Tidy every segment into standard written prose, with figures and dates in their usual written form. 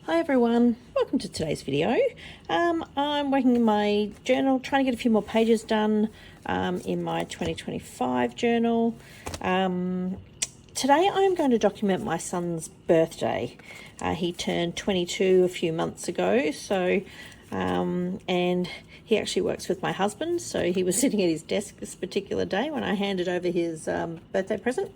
Hi everyone, welcome to today's video. I'm working in my journal, trying to get a few more pages done in my 2025 journal. Today I'm going to document my son's birthday. He turned 22 a few months ago, and he actually works with my husband, so he was sitting at his desk this particular day when I handed over his birthday present.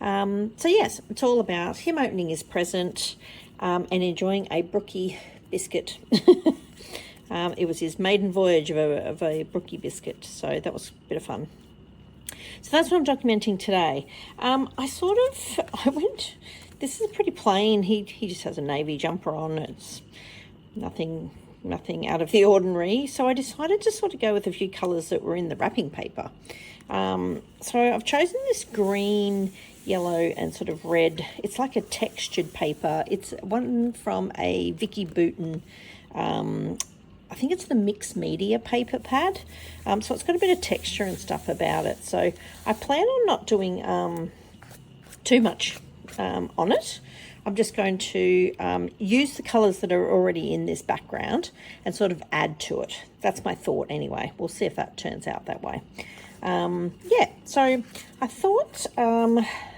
So yes, it's all about him opening his present and enjoying a Brooki biscuit. It was his maiden voyage of a Brooki biscuit, so that was a bit of fun. So that's what I'm documenting today. This is pretty plain. He just has a navy jumper on. It's nothing out of the ordinary. So I decided to sort of go with a few colours that were in the wrapping paper. So I've chosen this green, yellow and sort of red. It's like a textured paper. It's one from a Vicki Boutin, I think it's the mixed media paper pad. So it's got a bit of texture and stuff about it. So I plan on not doing too much on it. I'm just going to use the colours that are already in this background and sort of add to it. That's my thought anyway. We'll see if that turns out that way. Yeah, so I thought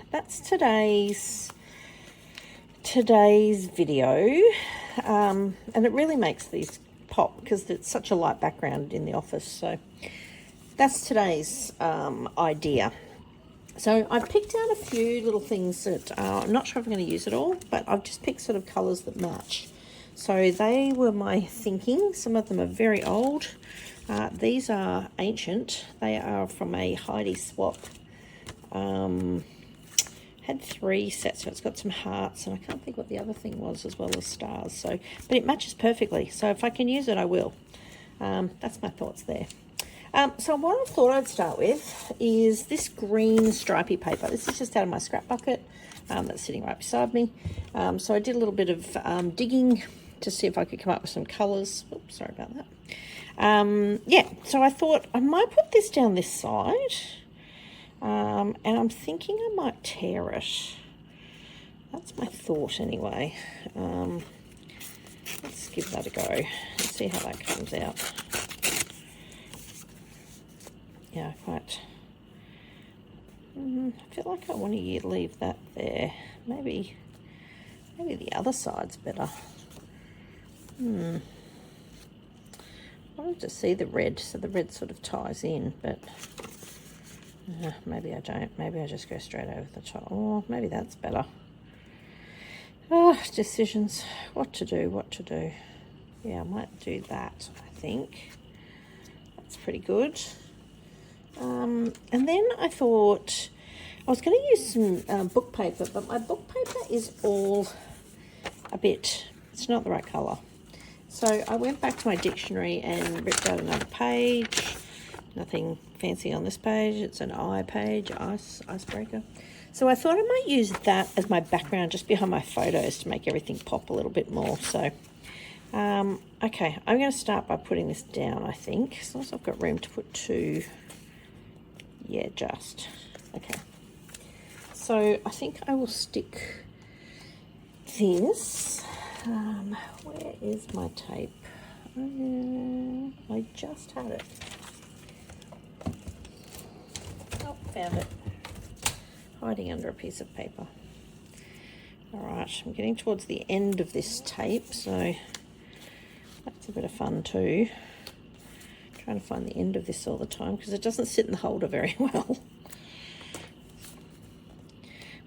that's today's video, and it really makes these pop because it's such a light background in the office. So that's today's idea. So I've picked out a few little things that I'm not sure if I'm going to use it all, but I've just picked sort of colours that match. So they were my thinking. Some of them are very old. These are ancient. They are from a Heidi swap. Had 3 sets, so it's got some hearts, and I can't think what the other thing was, as well as stars. So, but it matches perfectly. So if I can use it, I will. That's my thoughts there. So what I thought I'd start with is this green stripy paper. This is just out of my scrap bucket that's sitting right beside me. So I did a little bit of digging to see if I could come up with some colours. Oops, sorry about that. Yeah, so I thought I might put this down this side, and I'm thinking I might tear it. That's my thought anyway. Let's give that a go and see how that comes out. Yeah, quite. I feel like I want to leave that there. Maybe the other side's better. I wanted to see the red, so the red sort of ties in, but maybe I don't. Maybe I just go straight over the top. Oh, maybe that's better. Decisions. What to do. Yeah, I might do that, I think. That's pretty good. And then I thought I was going to use some book paper, but my book paper is all a bit, it's not the right colour. So I went back to my dictionary and ripped out another page. Nothing fancy on this page. It's an eye page, icebreaker. So I thought I might use that as my background just behind my photos to make everything pop a little bit more. So, okay, I'm going to start by putting this down, I think. As long as I've got room to put 2. Yeah, just. Okay. So I think I will stick this. Where is my tape? I just had it. Oh, found it. Hiding under a piece of paper. Alright, I'm getting towards the end of this tape, so that's a bit of fun too. Trying to find the end of this all the time because it doesn't sit in the holder very well.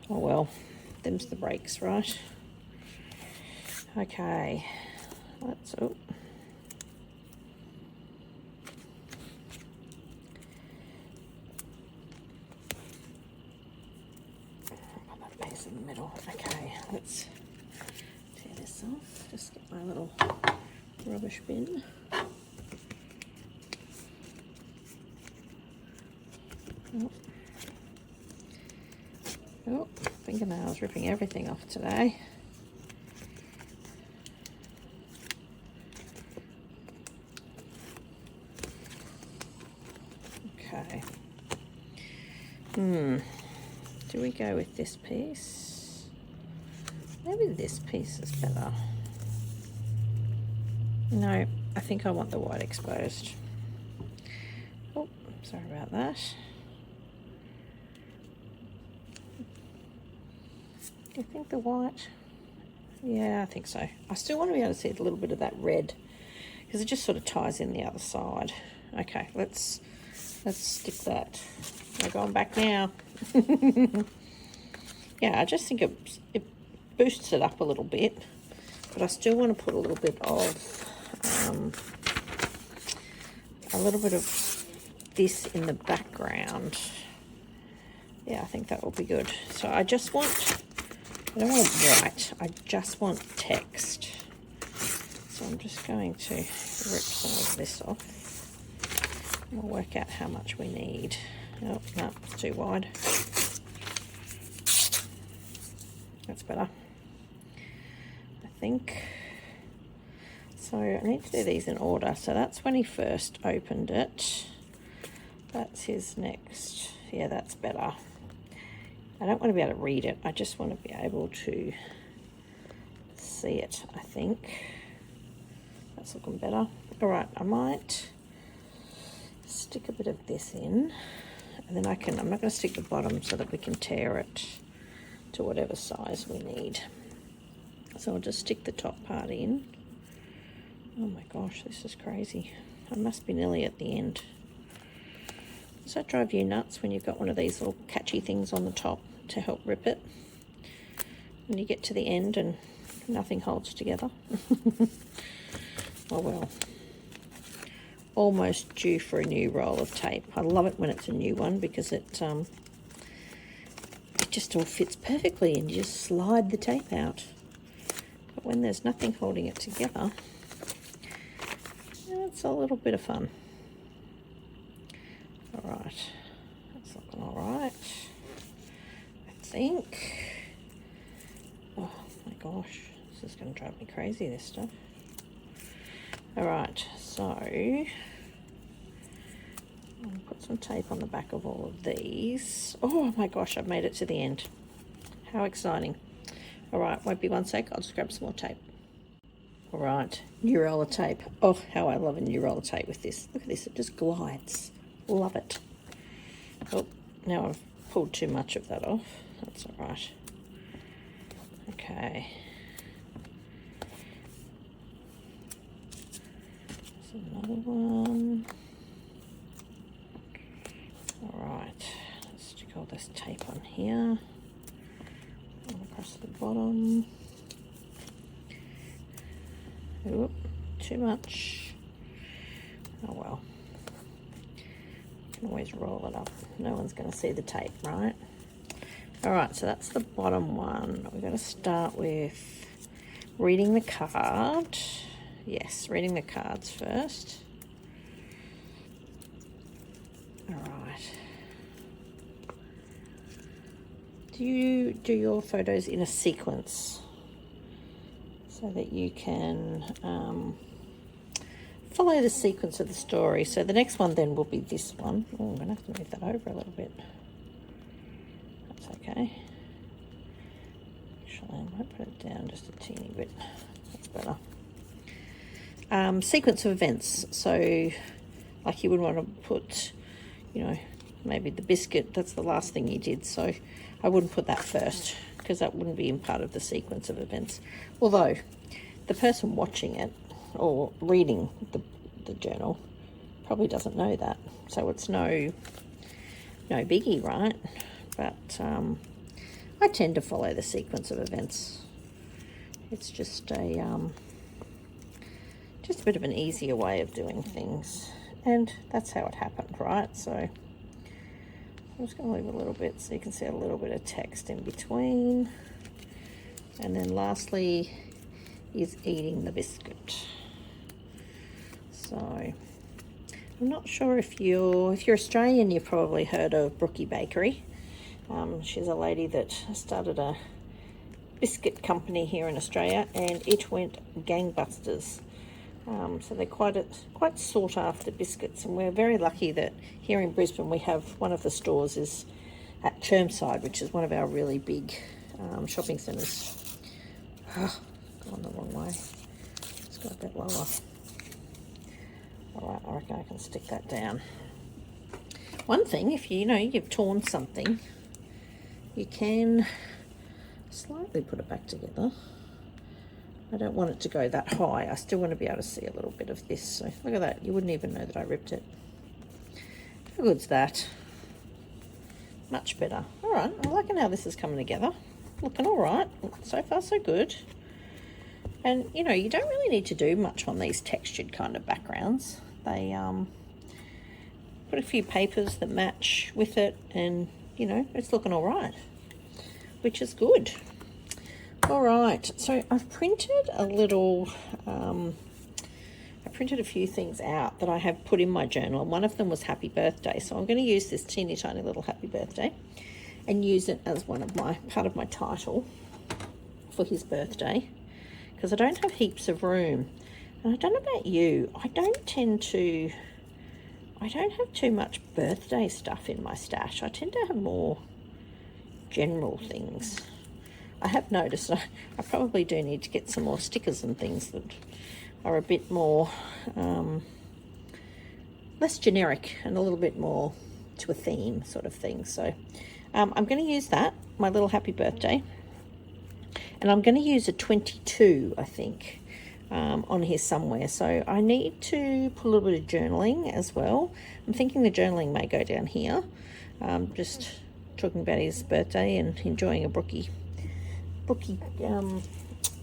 Oh well, them's the breaks, right? Okay, let's, oh. Put that piece in the middle. Okay, let's tear this off. Just get my little rubbish bin. Oh, fingernails ripping everything off today. Okay. Do we go with this piece? Maybe this piece is better. No, I think I want the white exposed. Oh, sorry about that. Do you think the white? Yeah, I think so. I still want to be able to see a little bit of that red because it just sort of ties in the other side. Okay, let's stick that. We're going back now. Yeah, I just think it boosts it up a little bit, but I still want to put a little bit of this in the background. Yeah, I think that will be good. So I don't want white, I just want text. So I'm just going to rip some of this off. We'll work out how much we need. Oh, no, it's too wide. That's better, I think. So I need to do these in order. So that's when he first opened it. That's his next. Yeah, that's better. I don't want to be able to read it. I just want to be able to see it, I think. That's looking better. All right, I might stick a bit of this in. And then I'm not going to stick the bottom so that we can tear it to whatever size we need. So I'll just stick the top part in. Oh my gosh, this is crazy. I must be nearly at the end. Does that drive you nuts when you've got one of these little catchy things on the top to help rip it? When you get to the end and nothing holds together? Oh well. Almost due for a new roll of tape. I love it when it's a new one because it just all fits perfectly and you just slide the tape out. But when there's nothing holding it together, it's a little bit of fun. All right, that's looking all right, I think. Oh my gosh, this is going to drive me crazy, this stuff. All right, so I'll put some tape on the back of all of these. Oh my gosh, I've made it to the end. How exciting. All right, won't be one sec, I'll just grab some more tape. All right, new roll of tape. Oh, how I love a new roll of tape with this. Look at this, it just glides. Love it. Oh, now I've pulled too much of that off. That's all right. Okay. There's another one. All right, let's stick all this tape on here. All across the bottom. Oop, too much. Oh well. You can always roll it up. No one's going to see the tape, right? All right, so that's the bottom one. We're going to start with reading the card. Yes, reading the cards first. All right. Do you do your photos in a sequence so that you can follow the sequence of the story? So the next one then will be this one. Oh, I'm going to have to move that over a little bit. That's okay. Actually, I might put it down just a teeny bit. That's better. Sequence of events. So like you would want to put, you know, maybe the biscuit, that's the last thing you did. So I wouldn't put that first because that wouldn't be in part of the sequence of events. Although the person watching it or reading the journal probably doesn't know that. So it's no biggie, right? But I tend to follow the sequence of events. It's just a bit of an easier way of doing things. And that's how it happened, right? So I'm just going to leave a little bit so you can see a little bit of text in between. And then lastly is eating the biscuit. So I'm not sure if you're Australian, you've probably heard of Brooki Bakery. She's a lady that started a biscuit company here in Australia, and it went gangbusters. So they're quite sought after biscuits, and we're very lucky that here in Brisbane we have one of the stores is at Chermside, which is one of our really big shopping centres. Oh, gone the wrong way. Let's go a bit lower. All right, I reckon I can stick that down. One thing, if you've torn something, you can slightly put it back together. I don't want it to go that high. I still want to be able to see a little bit of this. So look at that. You wouldn't even know that I ripped it. How good's that? Much better. All right, I'm liking how this is coming together. Looking all right. So far, so good. And, you don't really need to do much on these textured kind of backgrounds. They put a few papers that match with it, and, it's looking all right, which is good. All right, so I've printed a little, I printed a few things out that I have put in my journal, and one of them was happy birthday. So I'm going to use this teeny tiny little happy birthday and use it as part of my title for his birthday, because I don't have heaps of room. And I don't know about you, I don't have too much birthday stuff in my stash. I tend to have more general things. I have noticed I probably do need to get some more stickers and things that are a bit more less generic and a little bit more to a theme sort of thing. So I'm going to use that, my little happy birthday, and I'm going to use a 22, I think, on here somewhere. So I need to put a little bit of journaling as well. I'm thinking the journaling may go down here, just talking about his birthday and enjoying a Brooki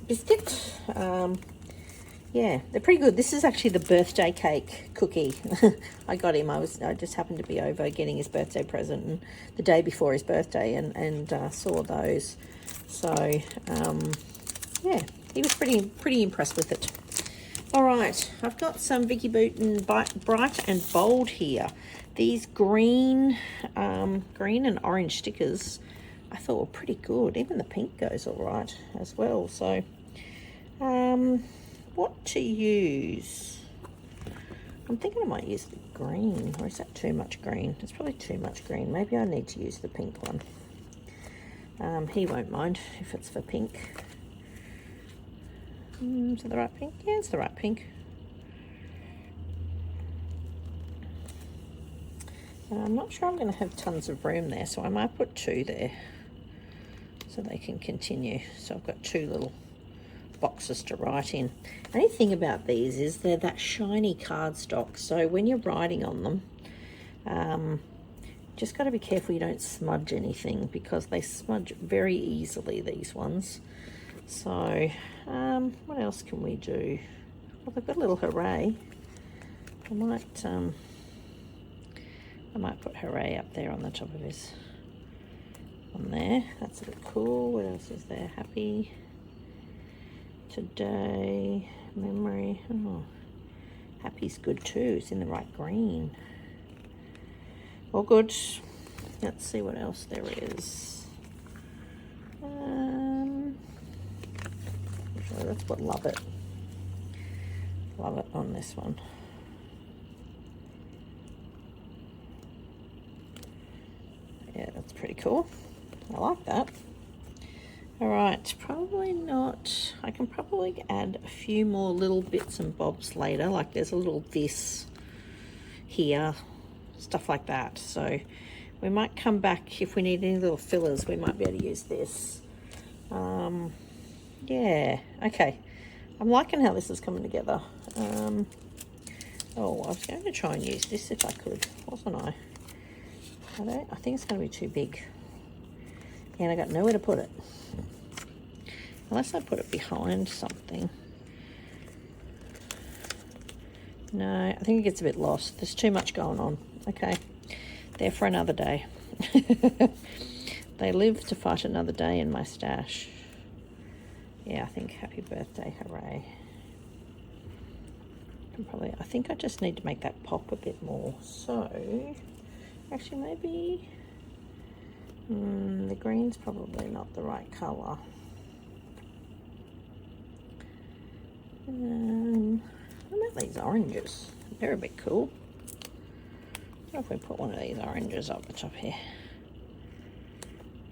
biscuit. Yeah, they're pretty good. This is actually the birthday cake cookie I got him. I just happened to be over getting his birthday present, and the day before his birthday, and saw those. So yeah, he was pretty impressed with it. All right, I've got some Vicki Boutin Bright and Bold here. These green and orange stickers I thought were pretty good. Even the pink goes all right as well. So what to use? I'm thinking I might use the green, or is that too much green? It's probably too much green. Maybe I need to use the pink one. He won't mind if it's for pink. Is it the right pink? Yeah, it's the right pink. I'm not sure I'm going to have tons of room there, so I might put 2 there so they can continue. So I've got 2 little boxes to write in. Only thing about these is they're that shiny cardstock, so when you're writing on them, just got to be careful you don't smudge anything, because they smudge very easily, these ones. So what else can we do? Well, they've got a little hooray. I might put hooray up there on the top of his one there. That's a bit cool. What else is there? Happy today, memory. Oh, happy's good too. It's in the right green. All good. Let's see what else there is. So let's put love it on this one. Yeah, that's pretty cool. I like that. All right, probably not. I can probably add a few more little bits and bobs later. Like there's a little this here, stuff like that. So we might come back if we need any little fillers. We might be able to use this. Yeah, okay. I'm liking how this is coming together. Oh, I was going to try and use this if I could, wasn't I? I think it's going to be too big. And I got nowhere to put it. Unless I put it behind something. No, I think it gets a bit lost. There's too much going on. Okay, there for another day. They live to fight another day in my stash. Yeah, I think happy birthday, hooray. I think I just need to make that pop a bit more. So, actually maybe, the green's probably not the right colour. What about these oranges? They're a bit cool. What if we put one of these oranges up the top here?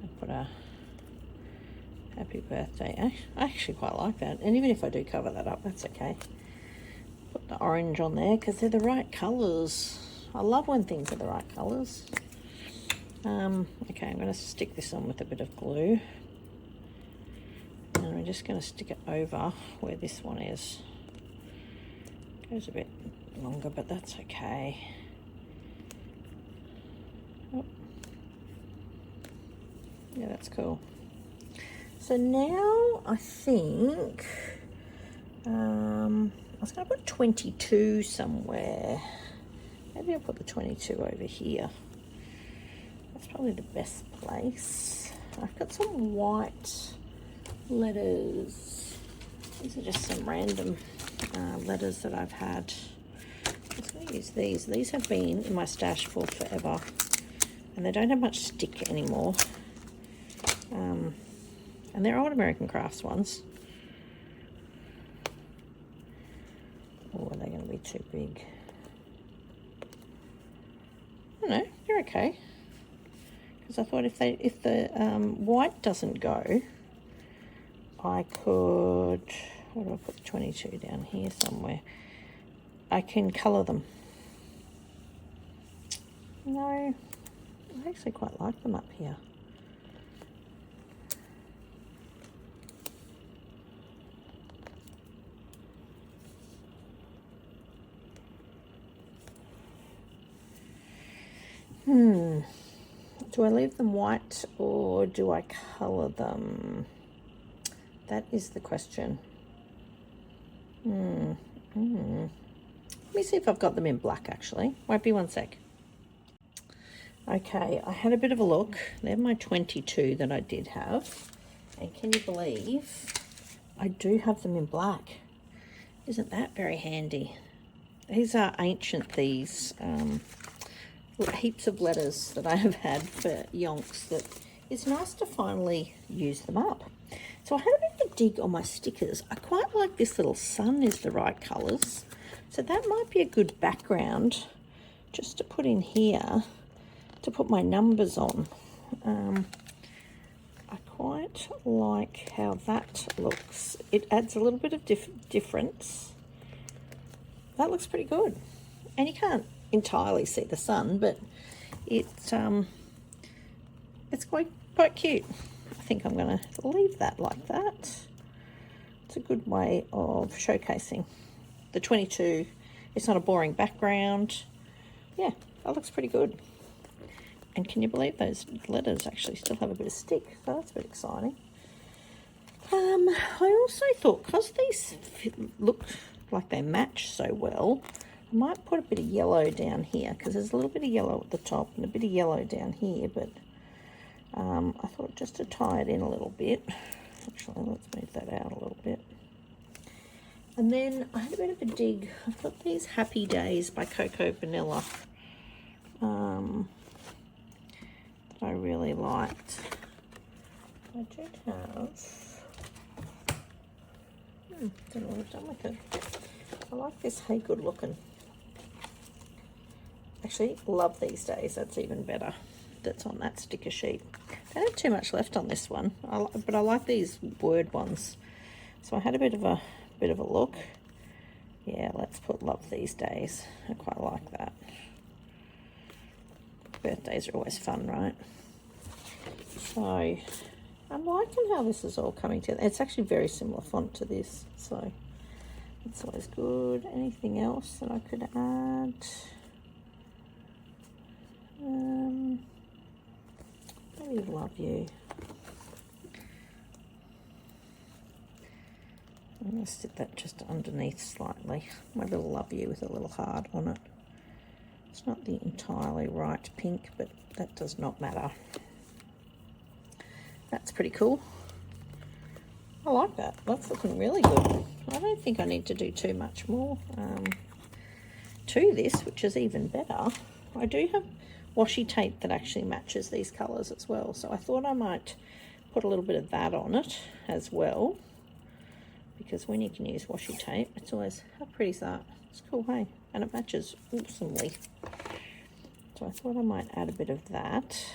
I'll put a happy birthday. I actually quite like that. And even if I do cover that up, that's okay. Put the orange on there because they're the right colours. I love when things are the right colours. Okay, I'm going to stick this on with a bit of glue. And I'm just going to stick it over where this one is. Goes a bit longer, but that's okay. Oh. Yeah, that's cool. So now I think I was going to put 22 somewhere. Maybe I'll put the 22 over here. That's probably the best place. I've got some white letters. These are just some random letters that I've had. I'm just going to use these. These have been in my stash for forever, and they don't have much stick anymore. And they're old American Crafts ones. Or are they going to be too big? I don't know. They're okay. Because I thought if the white doesn't go, I could. What do I put? 22 down here somewhere. I can colour them. No, I actually quite like them up here. Do I leave them white or do I colour them? That is the question. Let me see if I've got them in black actually. Won't be one sec. Okay, I had a bit of a look. They're my 22 that I did have. And can you believe I do have them in black? Isn't that very handy? These are ancient, these. Heaps of letters that I have had for yonks that it's nice to finally use them up. So I had a bit of a dig on my stickers. I quite like this little sun is the right colours. So that might be a good background just to put in here to put my numbers on. I quite like how that looks. It adds a little bit of difference. That looks pretty good. And you can't entirely see the sun, but it's quite cute. I think I'm going to leave that like that. It's a good way of showcasing the 22. It's not a boring background. Yeah, that looks pretty good. And can you believe those letters actually still have a bit of stick? So that's a bit exciting. I also thought, because these look like they match so well, I might put a bit of yellow down here because there's a little bit of yellow at the top and a bit of yellow down here, but I thought just to tie it in a little bit. Actually, let's move that out a little bit. And then I had a bit of a dig. I've got these Happy Days by Cocoa Vanilla that I really liked. I did have... don't know what I've done with it. I like this Hey Good looking. Actually, love These Days. That's even better. That's on that sticker sheet. I don't have too much left on this one, but I like these word ones. So I had a bit of a look. Yeah, let's put Love These Days. I quite like that. Birthdays are always fun, right? So I'm liking how this is all coming together. It's actually very similar font to this, so it's always good. Anything else that I could add? Maybe Love You. I'm going to stick that just underneath slightly. My little Love You with a little heart on it. It's not the entirely right pink, but that does not matter. That's pretty cool. I like that. That's looking really good. I don't think I need to do too much more to this, which is even better. I do have washi tape that actually matches these colours as well, so I thought I might put a little bit of that on it as well, because when you can use washi tape, it's always, how pretty is that? It's cool, hey? And it matches awesomely. So I thought I might add a bit of that.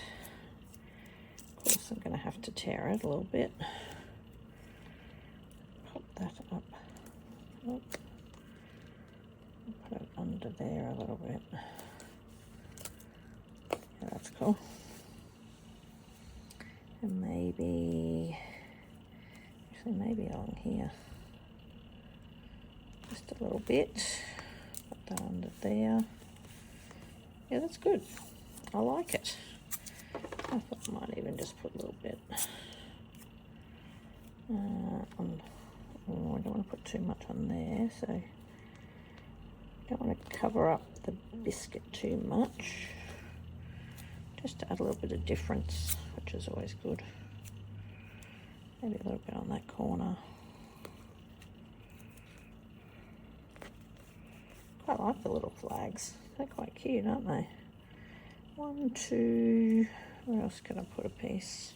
Of course, I'm going to have to tear it a little bit. Pop that up. under there a little bit. Yeah, that's cool. And maybe, actually maybe along here. Just a little bit. Put that under there. Yeah, that's good. I like it. I thought I might even just put a little bit. Oh, I don't want to put too much on there, so I don't want to cover up the biscuit too much. Just to add a little bit of difference, which is always good. Maybe a little bit on that corner. Quite like the little flags. They're quite cute, aren't they? 1, 2, where else can I put a piece?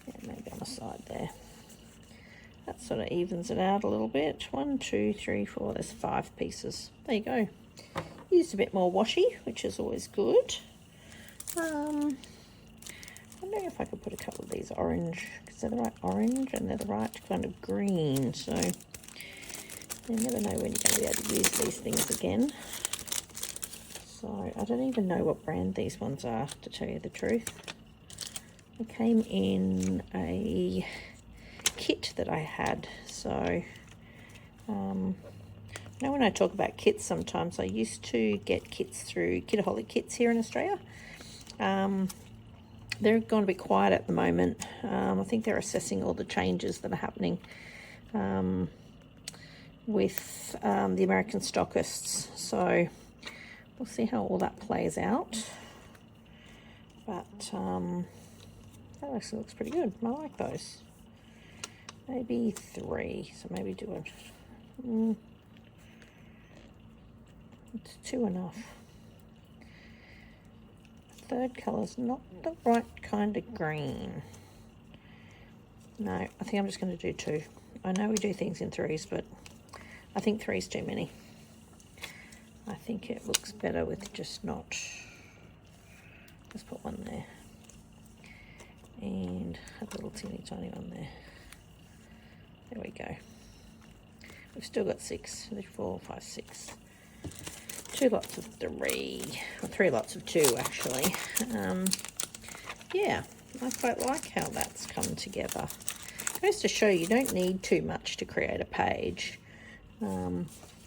Yeah, maybe on the side there. That sort of evens it out a little bit. 1, 2, 3, 4, there's 5 pieces. There you go. Used a bit more washi, which is always good. I'm wondering if I could put a couple of these orange, because they're the right orange and they're the right kind of green, so you never know when you're going to be able to use these things again. So I don't even know what brand these ones are, to tell you the truth. They came in a kit that I had, so now when I talk about kits sometimes, I used to get kits through Kitaholic Kits here in Australia. They're going to be quiet at the moment. I think they're assessing all the changes that are happening with the American stockists, so we'll see how all that plays out. But that actually looks pretty good. I like those. Maybe 3, so maybe do it. It's 2 enough. The third colour's not the right kind of green. No, I think I'm just going to do 2. I know we do things in 3s, but I think 3's too many. I think it looks better with just not. Let's put 1 there. And a little teeny tiny one there. There we go. We've still got 6, 4, 5, 6. 2 lots of 3, or 3 lots of 2 actually. Yeah, I quite like how that's come together. It goes to show you don't need too much to create a page,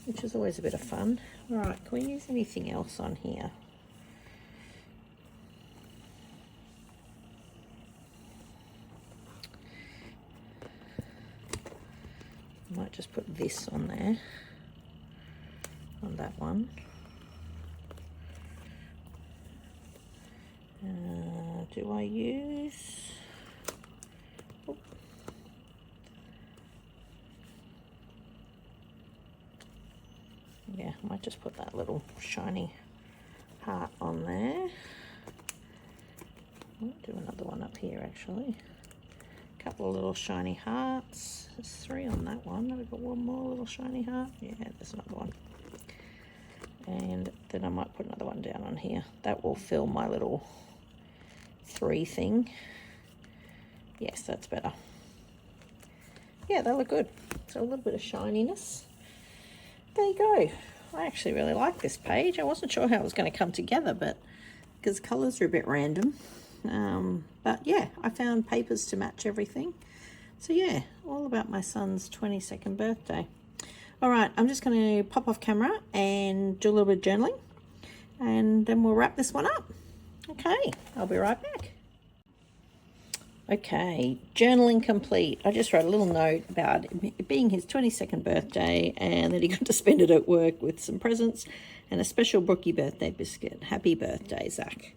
which is always a bit of fun. Right, can we use anything else on here? I might just put this on there, on that one. Do I use... Oh. Yeah, I might just put that little shiny heart on there. I'll do another one up here actually. A couple of little shiny hearts. There's 3 on that one. Have we got 1 more little shiny heart? Yeah, there's another one. And then I might put another one down on here. That will fill my little 3 thing. Yes, that's better. Yeah, they look good. So a little bit of shininess. There you go. I actually really like this page. I wasn't sure how it was going to come together, but because colours are a bit random. But yeah, I found papers to match everything. So yeah, all about my son's 22nd birthday. All right, I'm just going to pop off camera and do a little bit of journaling, and then we'll wrap this one up. Okay, I'll be right back. Okay, journaling complete. I just wrote a little note about it being his 22nd birthday and that he got to spend it at work with some presents and a special Brooki birthday biscuit. Happy birthday, Zach.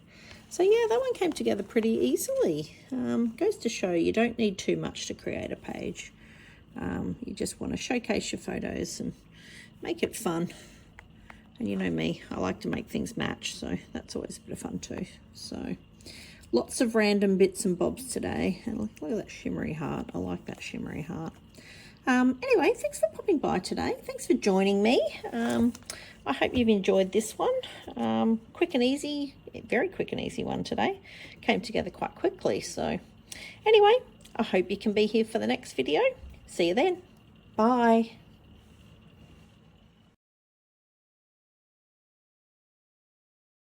So yeah, that one came together pretty easily. Goes to show you don't need too much to create a page. You just want to showcase your photos and make it fun. And you know me, I like to make things match, so that's always a bit of fun too. So lots of random bits and bobs today. And look at that shimmery heart. I like that shimmery heart. Anyway, thanks for popping by today. Thanks for joining me. I hope you've enjoyed this one. Quick and easy, very quick and easy one today. Came together quite quickly. So anyway, I hope you can be here for the next video. See you then. Bye.